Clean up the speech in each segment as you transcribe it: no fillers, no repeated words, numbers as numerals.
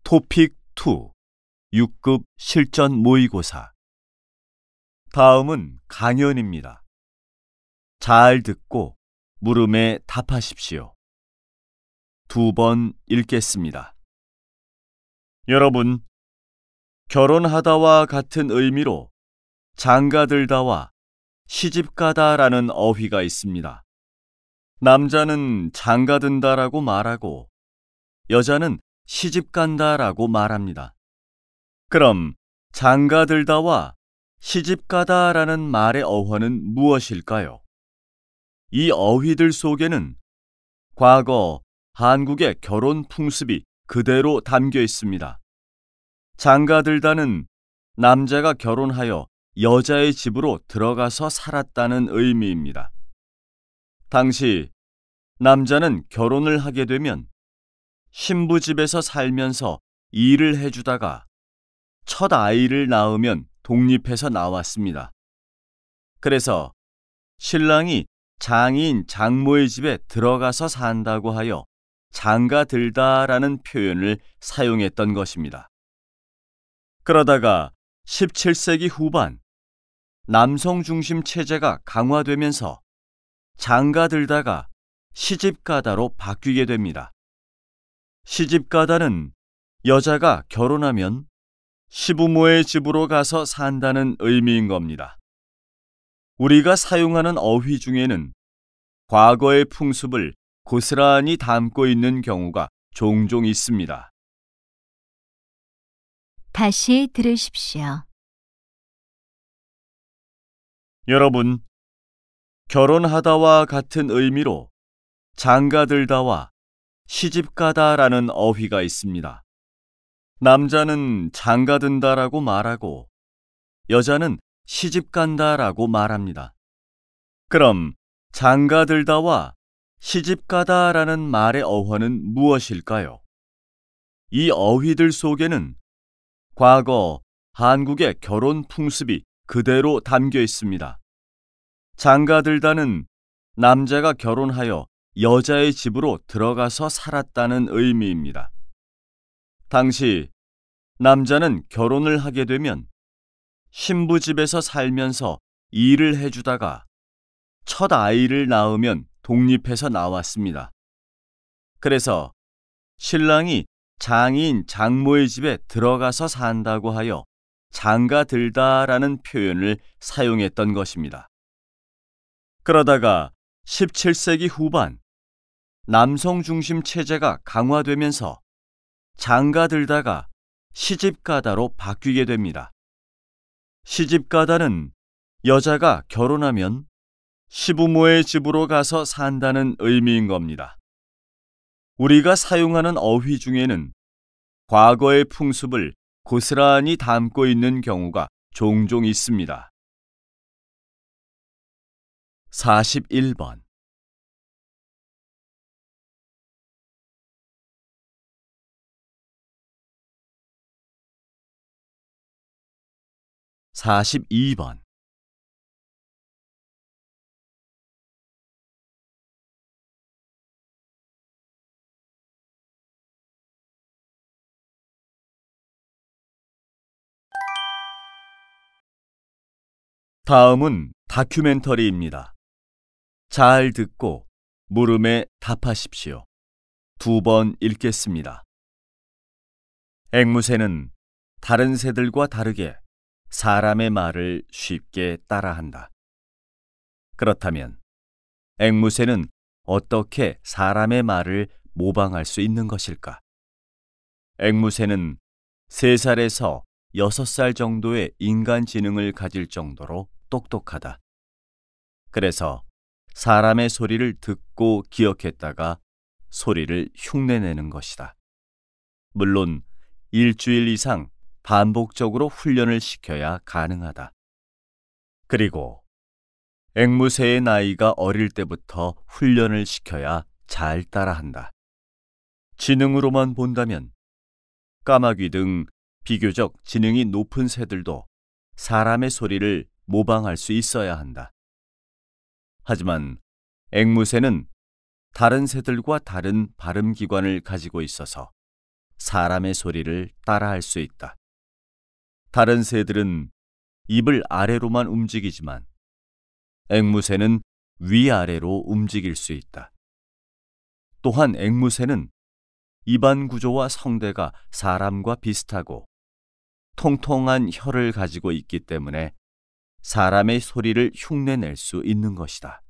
토픽 2 6급 실전 모의고사. 다음은 강연입니다. 잘 듣고 물음에 답하십시오. 2번 읽겠습니다. 여러분, 결혼하다와 같은 의미로 장가들다와 시집가다라는 어휘가 있습니다. 남자는 장가든다라고 말하고 여자는 시집간다라고 말합니다. 그럼 장가들다와 시집가다라는 말의 어원은 무엇일까요? 이 어휘들 속에는 과거 한국의 결혼 풍습이 그대로 담겨 있습니다. 장가들다는 남자가 결혼하여 여자의 집으로 들어가서 살았다는 의미입니다. 당시 남자는 결혼을 하게 되면 신부 집에서 살면서 일을 해주다가 첫 아이를 낳으면 독립해서 나왔습니다. 그래서 신랑이 장인 장모의 집에 들어가서 산다고 하여 장가들다라는 표현을 사용했던 것입니다. 그러다가 17세기 후반 남성 중심 체제가 강화되면서 장가들다가 시집가다로 바뀌게 됩니다. 시집가다는 여자가 결혼하면 시부모의 집으로 가서 산다는 의미인 겁니다. 우리가 사용하는 어휘 중에는 과거의 풍습을 고스란히 담고 있는 경우가 종종 있습니다. 다시 들으십시오. 여러분, 결혼하다와 같은 의미로 장가들다와 시집가다라는 어휘가 있습니다. 남자는 장가든다라고 말하고 여자는 시집간다라고 말합니다. 그럼 장가들다와 시집가다라는 말의 어원은 무엇일까요? 이 어휘들 속에는 과거 한국의 결혼 풍습이 그대로 담겨 있습니다. 장가들다는 남자가 결혼하여 여자의 집으로 들어가서 살았다는 의미입니다. 당시 남자는 결혼을 하게 되면 신부 집에서 살면서 일을 해주다가 첫 아이를 낳으면 독립해서 나왔습니다. 그래서 신랑이 장인 장모의 집에 들어가서 산다고 하여 장가들다라는 표현을 사용했던 것입니다. 그러다가 17세기 후반 남성 중심 체제가 강화되면서 장가들다가 시집가다로 바뀌게 됩니다. 시집가다는 여자가 결혼하면 시부모의 집으로 가서 산다는 의미인 겁니다. 우리가 사용하는 어휘 중에는 과거의 풍습을 고스란히 담고 있는 경우가 종종 있습니다. 41번 42번 다음은 다큐멘터리입니다. 잘 듣고 물음에 답하십시오. 2번 읽겠습니다. 앵무새는 다른 새들과 다르게 사람의 말을 쉽게 따라한다. 그렇다면 앵무새는 어떻게 사람의 말을 모방할 수 있는 것일까? 앵무새는 3살에서 6살 정도의 인간 지능을 가질 정도로 똑똑하다. 그래서 사람의 소리를 듣고 기억했다가 소리를 흉내내는 것이다. 물론 일주일 이상 반복적으로 훈련을 시켜야 가능하다. 그리고 앵무새의 나이가 어릴 때부터 훈련을 시켜야 잘 따라한다. 지능으로만 본다면 까마귀 등 비교적 지능이 높은 새들도 사람의 소리를 모방할 수 있어야 한다. 하지만 앵무새는 다른 새들과 다른 발음기관을 가지고 있어서 사람의 소리를 따라할 수 있다. 다른 새들은 입을 아래로만 움직이지만 앵무새는 위아래로 움직일 수 있다. 또한 앵무새는 입안 구조와 성대가 사람과 비슷하고 통통한 혀를 가지고 있기 때문에 사람의 소리를 흉내낼 수 있는 것이다.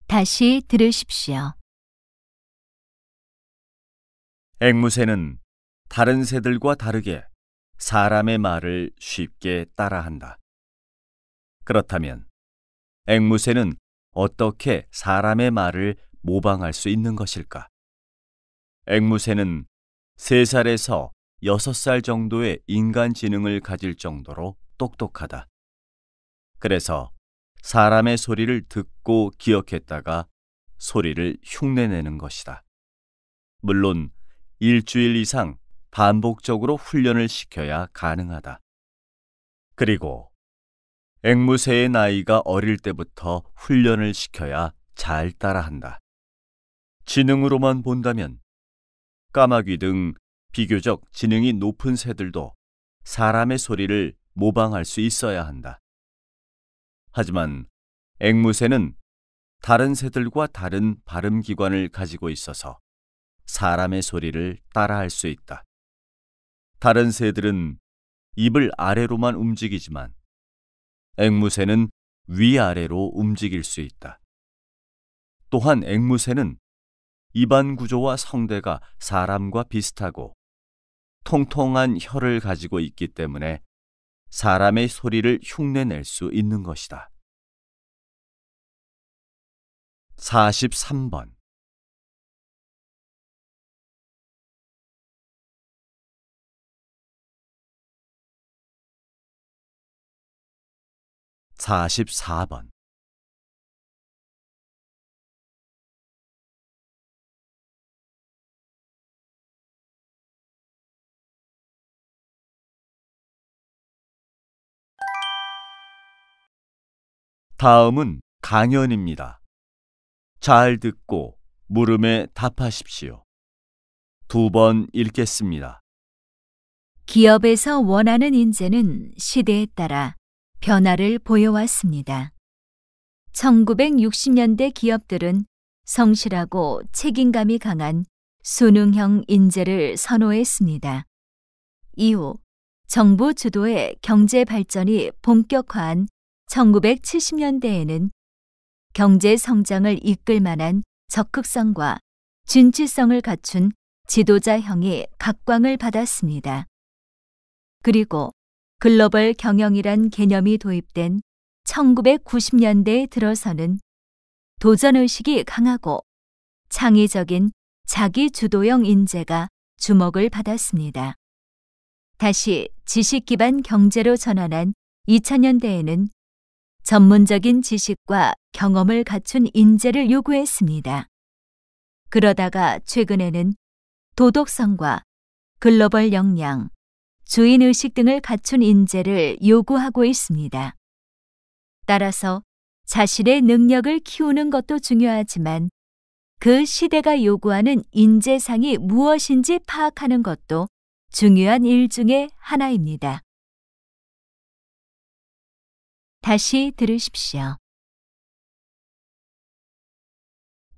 다시 들으십시오. 앵무새는 다른 새들과 다르게 사람의 말을 쉽게 따라한다. 그렇다면 앵무새는 어떻게 사람의 말을 모방할 수 있는 것일까? 앵무새는 3살에서 6살 정도의 인간 지능을 가질 정도로 똑똑하다. 그래서 사람의 소리를 듣고 기억했다가 소리를 흉내내는 것이다. 물론 일주일 이상 반복적으로 훈련을 시켜야 가능하다. 그리고 앵무새의 나이가 어릴 때부터 훈련을 시켜야 잘 따라한다. 지능으로만 본다면 까마귀 등 비교적 지능이 높은 새들도 사람의 소리를 모방할 수 있어야 한다. 하지만 앵무새는 다른 새들과 다른 발음기관을 가지고 있어서 사람의 소리를 따라할 수 있다. 다른 새들은 입을 아래로만 움직이지만 앵무새는 위아래로 움직일 수 있다. 또한 앵무새는 입안 구조와 성대가 사람과 비슷하고 통통한 혀를 가지고 있기 때문에 사람의 소리를 흉내낼 수 있는 것이다. 43번 44번 다음은 강연입니다. 잘 듣고 물음에 답하십시오. 2번 읽겠습니다. 기업에서 원하는 인재는 시대에 따라 변화를 보여왔습니다. 1960년대 기업들은 성실하고 책임감이 강한 수능형 인재를 선호했습니다. 이후 정부 주도의 경제 발전이 본격화한 1970년대에는 경제 성장을 이끌 만한 적극성과 진취성을 갖춘 지도자형이 각광을 받았습니다. 그리고 글로벌 경영이란 개념이 도입된 1990년대에 들어서는 도전의식이 강하고 창의적인 자기주도형 인재가 주목을 받았습니다. 다시 지식 기반 경제로 전환한 2000년대에는 전문적인 지식과 경험을 갖춘 인재를 요구했습니다. 그러다가 최근에는 도덕성과 글로벌 역량, 주인의식 등을 갖춘 인재를 요구하고 있습니다. 따라서 자신의 능력을 키우는 것도 중요하지만 그 시대가 요구하는 인재상이 무엇인지 파악하는 것도 중요한 일 중에 하나입니다. 다시 들으십시오.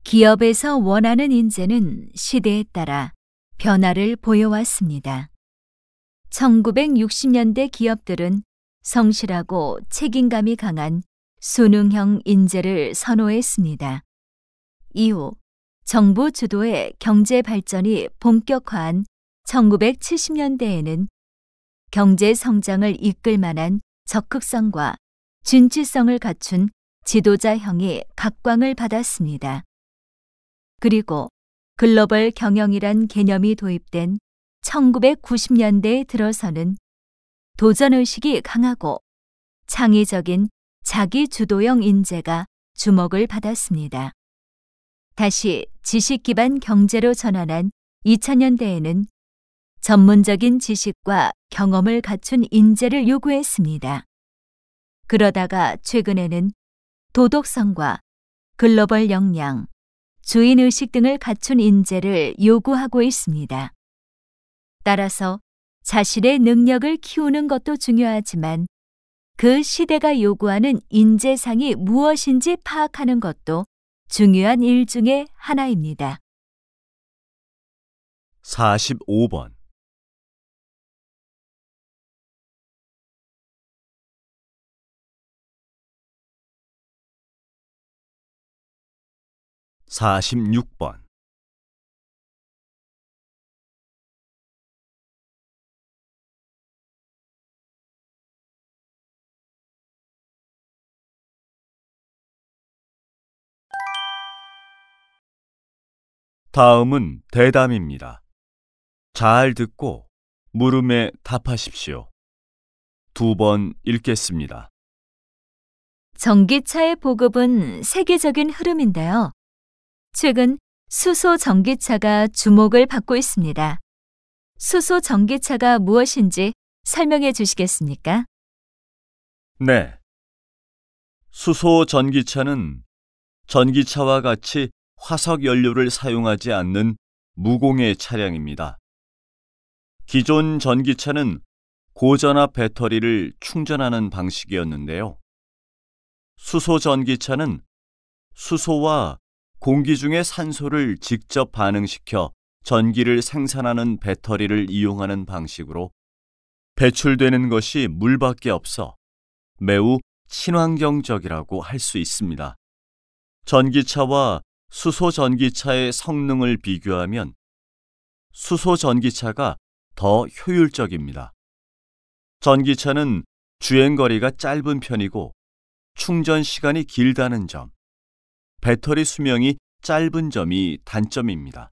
기업에서 원하는 인재는 시대에 따라 변화를 보여왔습니다. 1960년대 기업들은 성실하고 책임감이 강한 수능형 인재를 선호했습니다. 이후 정부 주도의 경제 발전이 본격화한 1970년대에는 경제 성장을 이끌 만한 적극성과 진취성을 갖춘 지도자형이 각광을 받았습니다. 그리고 글로벌 경영이란 개념이 도입된 1990년대에 들어서는 도전의식이 강하고 창의적인 자기주도형 인재가 주목을 받았습니다. 다시 지식 기반 경제로 전환한 2000년대에는 전문적인 지식과 경험을 갖춘 인재를 요구했습니다. 그러다가 최근에는 도덕성과 글로벌 역량, 주인의식 등을 갖춘 인재를 요구하고 있습니다. 따라서 자신의 능력을 키우는 것도 중요하지만 그 시대가 요구하는 인재상이 무엇인지 파악하는 것도 중요한 일 중에 하나입니다. 45번. 46번. '다음은 대담입니다. 잘 듣고 물음에 답하십시오. 2번 읽겠습니다. 전기차의 보급은 세계적인 흐름인데요. 최근 수소 전기차가 주목을 받고 있습니다. 수소 전기차가 무엇인지 설명해 주시겠습니까? 네. 수소 전기차는 전기차와 같이 화석 연료를 사용하지 않는 무공해 차량입니다. 기존 전기차는 고전압 배터리를 충전하는 방식이었는데요. 수소 전기차는 수소와 공기 중의 산소를 직접 반응시켜 전기를 생산하는 배터리를 이용하는 방식으로 배출되는 것이 물밖에 없어 매우 친환경적이라고 할 수 있습니다. 전기차와 수소 전기차의 성능을 비교하면 수소 전기차가 더 효율적입니다. 전기차는 주행거리가 짧은 편이고 충전 시간이 길다는 점, 배터리 수명이 짧은 점이 단점입니다.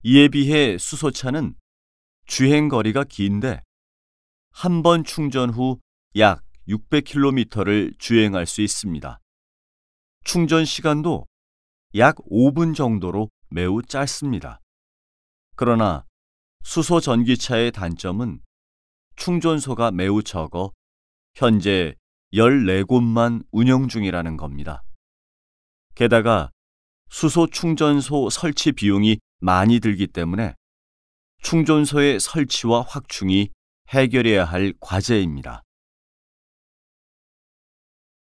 이에 비해 수소차는 주행거리가 긴데 한 번 충전 후 약 600km를 주행할 수 있습니다. 충전 시간도 약 5분 정도로 매우 짧습니다. 그러나 수소 전기차의 단점은 충전소가 매우 적어 현재 14곳만 운영 중이라는 겁니다. 게다가 수소 충전소 설치 비용이 많이 들기 때문에 충전소의 설치와 확충이 해결해야 할 과제입니다.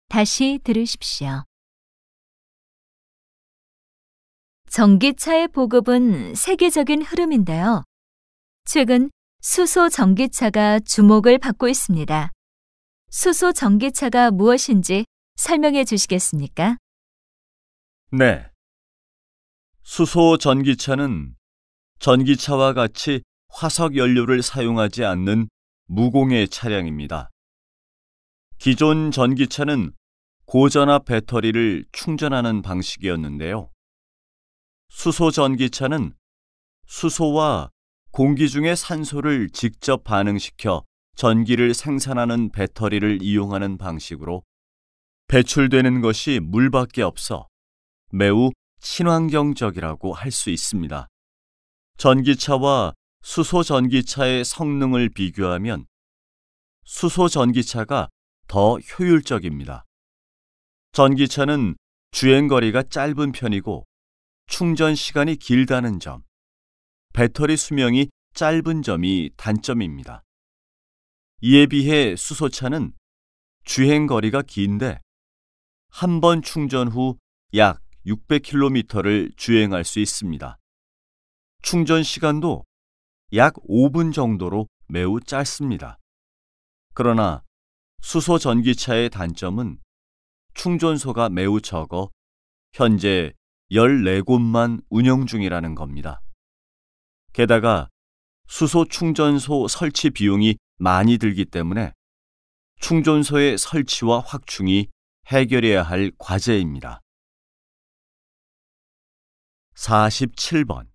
다시 들으십시오. 전기차의 보급은 세계적인 흐름인데요. 최근 수소 전기차가 주목을 받고 있습니다. 수소 전기차가 무엇인지 설명해 주시겠습니까? 네. 수소 전기차는 전기차와 같이 화석 연료를 사용하지 않는 무공해 차량입니다. 기존 전기차는 고전압 배터리를 충전하는 방식이었는데요. 수소 전기차는 수소와 공기 중의 산소를 직접 반응시켜 전기를 생산하는 배터리를 이용하는 방식으로 배출되는 것이 물밖에 없어 매우 친환경적이라고 할 수 있습니다. 전기차와 수소 전기차의 성능을 비교하면 수소 전기차가 더 효율적입니다. 전기차는 주행거리가 짧은 편이고 충전 시간이 길다는 점, 배터리 수명이 짧은 점이 단점입니다. 이에 비해 수소차는 주행거리가 긴데 한 번 충전 후 약 600km를 주행할 수 있습니다. 충전 시간도 약 5분 정도로 매우 짧습니다. 그러나 수소 전기차의 단점은 충전소가 매우 적어 현재 14곳만 운영 중이라는 겁니다. 게다가 수소 충전소 설치 비용이 많이 들기 때문에 충전소의 설치와 확충이 해결해야 할 과제입니다. 47번.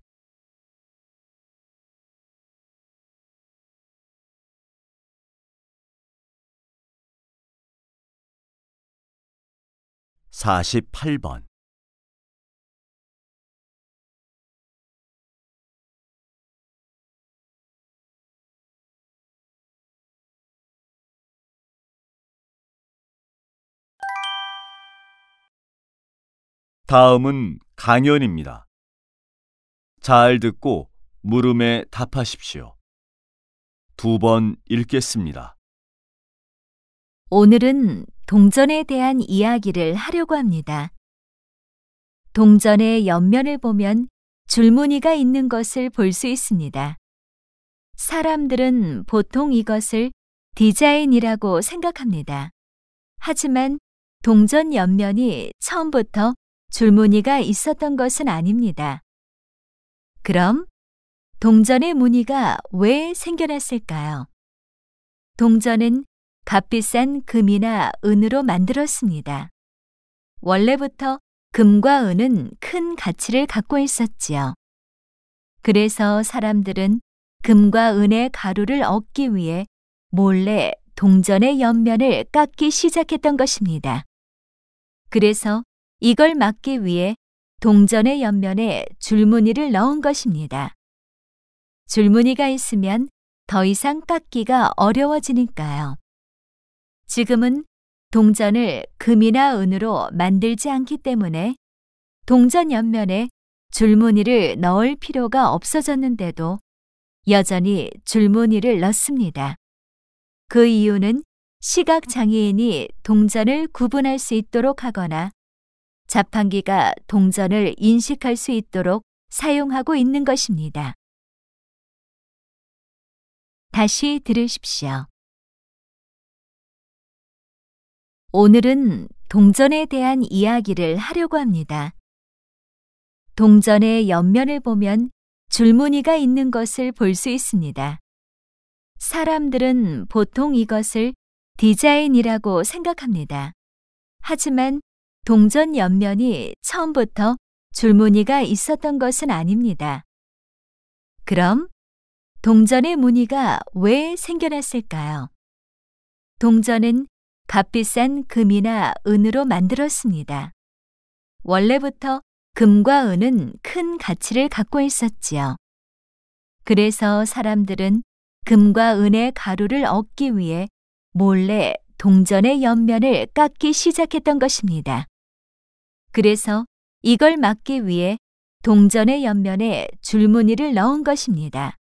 48번. '다음은 강연입니다. 잘 듣고 물음에 답하십시오. 2번 읽겠습니다. 오늘은 동전에 대한 이야기를 하려고 합니다. 동전의 옆면을 보면 줄무늬가 있는 것을 볼 수 있습니다. 사람들은 보통 이것을 디자인이라고 생각합니다. 하지만 동전 옆면이 처음부터 줄무늬가 있었던 것은 아닙니다. 그럼 동전의 무늬가 왜 생겨났을까요? 동전은 값비싼 금이나 은으로 만들었습니다. 원래부터 금과 은은 큰 가치를 갖고 있었지요. 그래서 사람들은 금과 은의 가루를 얻기 위해 몰래 동전의 옆면을 깎기 시작했던 것입니다. 그래서 이걸 막기 위해 동전의 옆면에 줄무늬를 넣은 것입니다. 줄무늬가 있으면 더 이상 깎기가 어려워지니까요. 지금은 동전을 금이나 은으로 만들지 않기 때문에 동전 옆면에 줄무늬를 넣을 필요가 없어졌는데도 여전히 줄무늬를 넣습니다. 그 이유는 시각장애인이 동전을 구분할 수 있도록 하거나 자판기가 동전을 인식할 수 있도록 사용하고 있는 것입니다. 다시 들으십시오. 오늘은 동전에 대한 이야기를 하려고 합니다. 동전의 옆면을 보면 줄무늬가 있는 것을 볼 수 있습니다. 사람들은 보통 이것을 디자인이라고 생각합니다. 하지만 동전 옆면이 처음부터 줄무늬가 있었던 것은 아닙니다. 그럼 동전의 무늬가 왜 생겨났을까요? 동전은 값비싼 금이나 은으로 만들었습니다. 원래부터 금과 은은 큰 가치를 갖고 있었지요. 그래서 사람들은 금과 은의 가루를 얻기 위해 몰래 동전의 옆면을 깎기 시작했던 것입니다. 그래서 이걸 막기 위해 동전의 옆면에 줄무늬를 넣은 것입니다.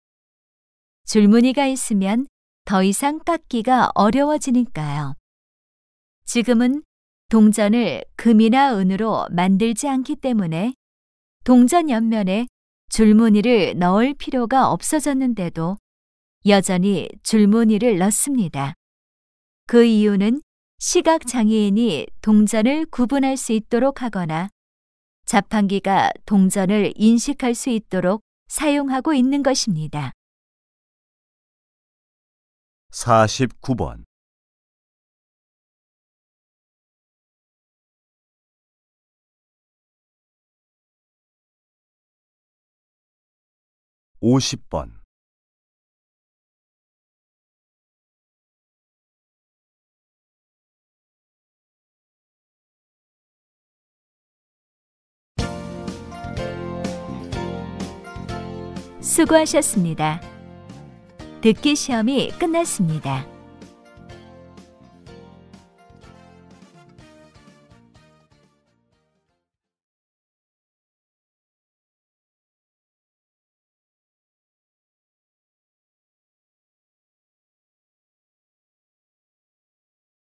줄무늬가 있으면 더 이상 깎기가 어려워지니까요. 지금은 동전을 금이나 은으로 만들지 않기 때문에 동전 옆면에 줄무늬를 넣을 필요가 없어졌는데도 여전히 줄무늬를 넣습니다. 그 이유는 시각장애인이 동전을 구분할 수 있도록 하거나 자판기가 동전을 인식할 수 있도록 사용하고 있는 것입니다. 49번 50번 수고하셨습니다. 듣기 시험이 끝났습니다.